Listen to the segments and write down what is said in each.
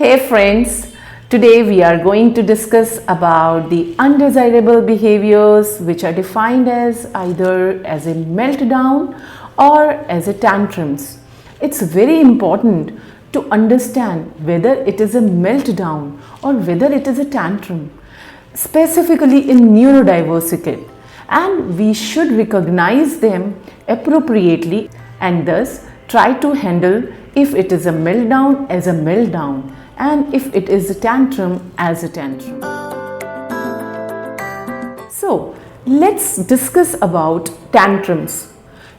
Hey friends, today we are going to discuss about the undesirable behaviors which are defined as either as a meltdown or as a tantrums. It's very important to understand whether it is a meltdown or whether it is a tantrum, specifically in neurodiversity, and we should recognize them appropriately and thus try to handle if it is a meltdown as a meltdown and if it is a tantrum as a tantrum. So let's discuss about tantrums.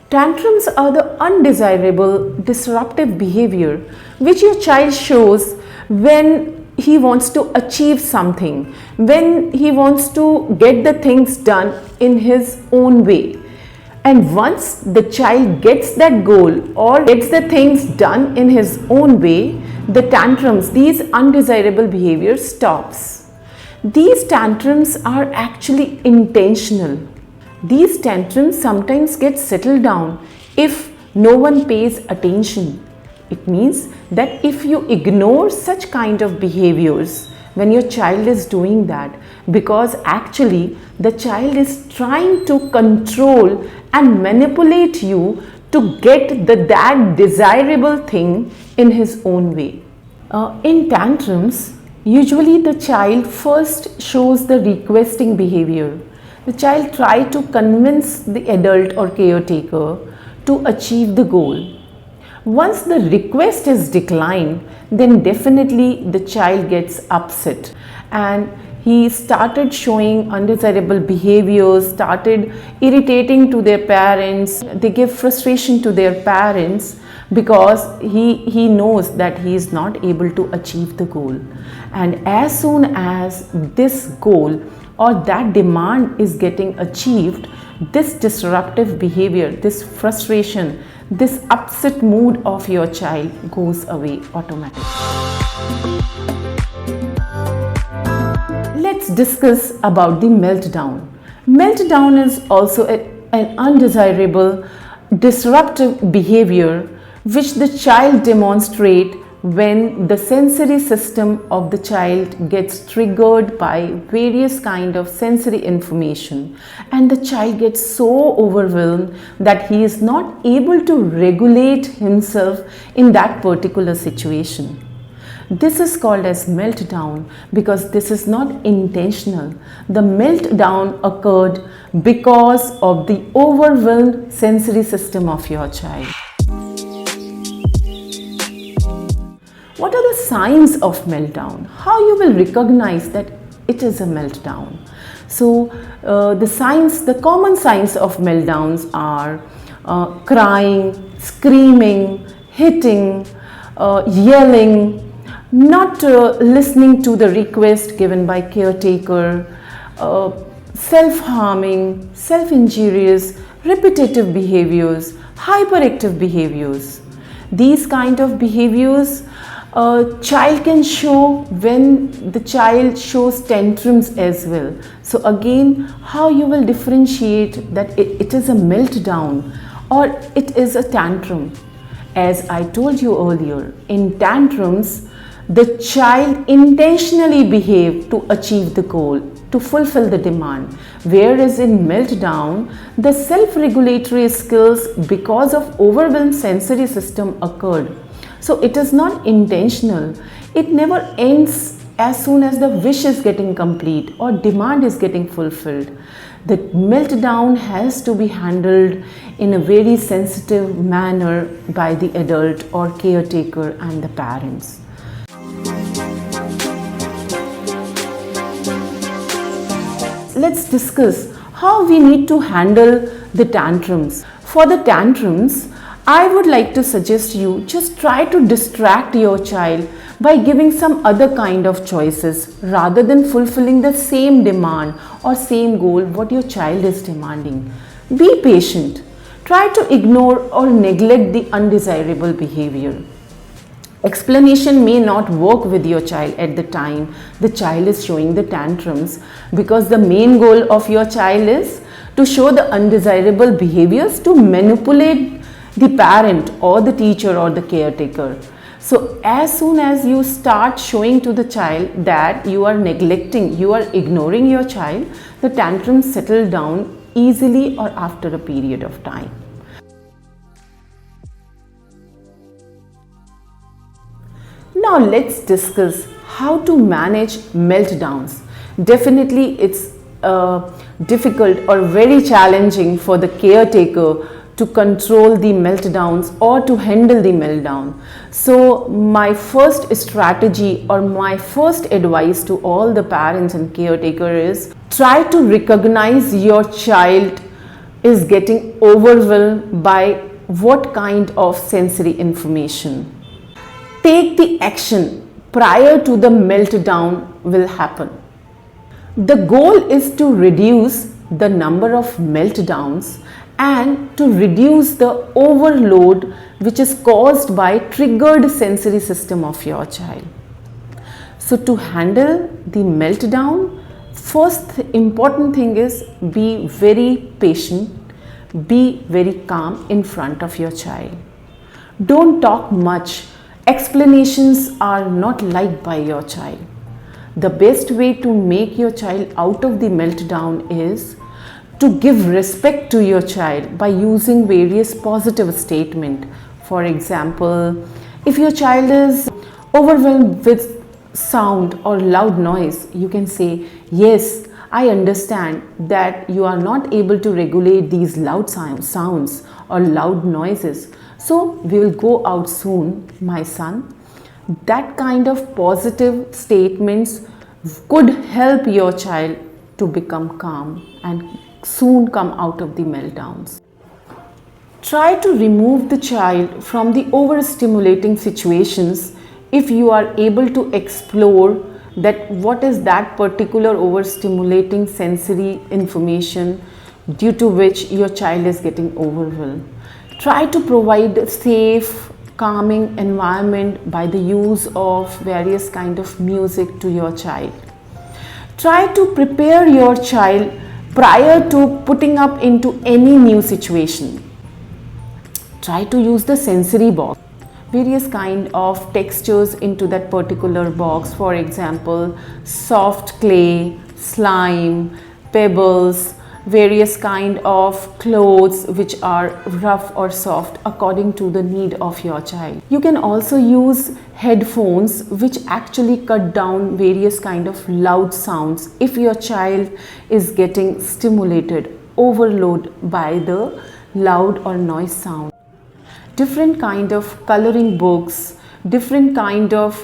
Tantrums are the undesirable disruptive behavior which your child shows when he wants to achieve something, when he wants to get the things done in his own way. And once the child gets that goal or gets the things done in his own way, the tantrums, these undesirable behaviors stops. These tantrums are actually intentional. These tantrums sometimes get settled down if no one pays attention. It means that if you ignore such kind of behaviors when your child is doing that, because actually the child is trying to control and manipulate you to get that desirable thing in his own way. In tantrums, usually the child first shows the requesting behavior. The child tries to convince the adult or caretaker to achieve the goal. Once the request is declined, then definitely the child gets upset and he started showing undesirable behaviors, started irritating to their parents. They give frustration to their parents because he knows that he is not able to achieve the goal. And as soon as this goal or that demand is getting achieved, this disruptive behavior, this frustration, this upset mood of your child goes away automatically. Let's discuss about the meltdown. Meltdown is also an undesirable disruptive behavior which the child demonstrates when the sensory system of the child gets triggered by various kind of sensory information and the child gets so overwhelmed that he is not able to regulate himself in that particular situation. This is called as meltdown because this is not intentional. The meltdown occurred because of the overwhelmed sensory system of your child. What are the signs of meltdown? How you will recognize that it is a meltdown? So the common signs of meltdowns are crying, screaming, hitting, yelling, not listening to the request given by caretaker, self-harming, self-injurious, repetitive behaviors, hyperactive behaviors. These kind of behaviors child can show when the child shows tantrums as well. So again, how you will differentiate that it is a meltdown or it is a tantrum? As I told you earlier, in tantrums, the child intentionally behave to achieve the goal, to fulfill the demand. Whereas in meltdown, the self-regulatory skills because of overwhelmed sensory system occurred. So it is not intentional. It never ends as soon as the wish is getting complete or demand is getting fulfilled. The meltdown has to be handled in a very sensitive manner by the adult or caretaker and the parents. Let's discuss how we need to handle the tantrums. For the tantrums, I would like to suggest you just try to distract your child by giving some other kind of choices rather than fulfilling the same demand or same goal what your child is demanding. Be patient. Try to ignore or neglect the undesirable behavior. Explanation may not work with your child at the time the child is showing the tantrums because the main goal of your child is to show the undesirable behaviors to manipulate the parent or the teacher or the caretaker. So as soon as you start showing to the child that you are neglecting, you are ignoring your child, the tantrums settle down easily or after a period of time. Now let's discuss how to manage meltdowns. Definitely it's difficult or very challenging for the caretaker to control the meltdowns or to handle the meltdown. So my first strategy or my first advice to all the parents and caretaker is try to recognize your child is getting overwhelmed by what kind of sensory information. Take the action prior to the meltdown will happen. The goal is to reduce the number of meltdowns and to reduce the overload which is caused by triggered sensory system of your child. So to handle the meltdown, first important thing is be very patient, be very calm in front of your child. Don't talk much. Explanations are not liked by your child. The best way to make your child out of the meltdown is to give respect to your child by using various positive statements. For example, if your child is overwhelmed with sound or loud noise, you can say, yes, I understand that you are not able to regulate these loud sounds or loud noises. So we will go out soon, my son. That kind of positive statements could help your child to become calm and soon come out of the meltdowns. Try to remove the child from the overstimulating situations if you are able to explore that what is that particular overstimulating sensory information due to which your child is getting overwhelmed. Try to provide a safe, calming environment by the use of various kind of music to your child. Try to prepare your child prior to putting up into any new situation. Try to use the sensory box. Various kind of textures into that particular box. For example, soft clay, slime, pebbles, various kind of clothes which are rough or soft according to the need of your child. You can also use headphones which actually cut down various kind of loud sounds if your child is getting stimulated, overloaded by the loud or noise sound. Different kind of coloring books, different kind of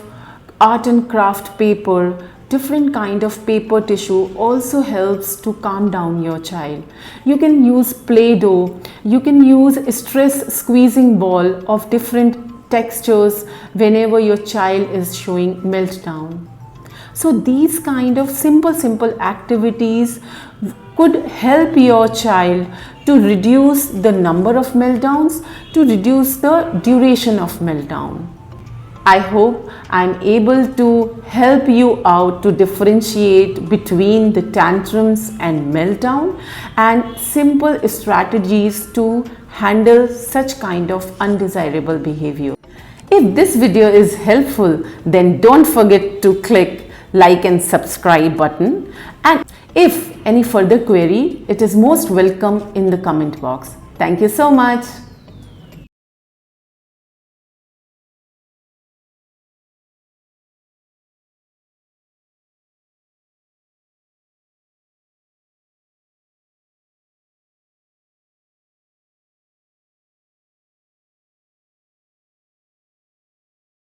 art and craft paper, different kind of paper tissue also helps to calm down your child. You can use Play-Doh, you can use a stress squeezing ball of different textures whenever your child is showing meltdown. So these kind of simple activities could help your child to reduce the number of meltdowns, to reduce the duration of meltdown. I hope I am able to help you out to differentiate between the tantrums and meltdown and simple strategies to handle such kind of undesirable behavior. If this video is helpful, then don't forget to click like and subscribe button, and if any further query, it is most welcome in the comment box. Thank you so much.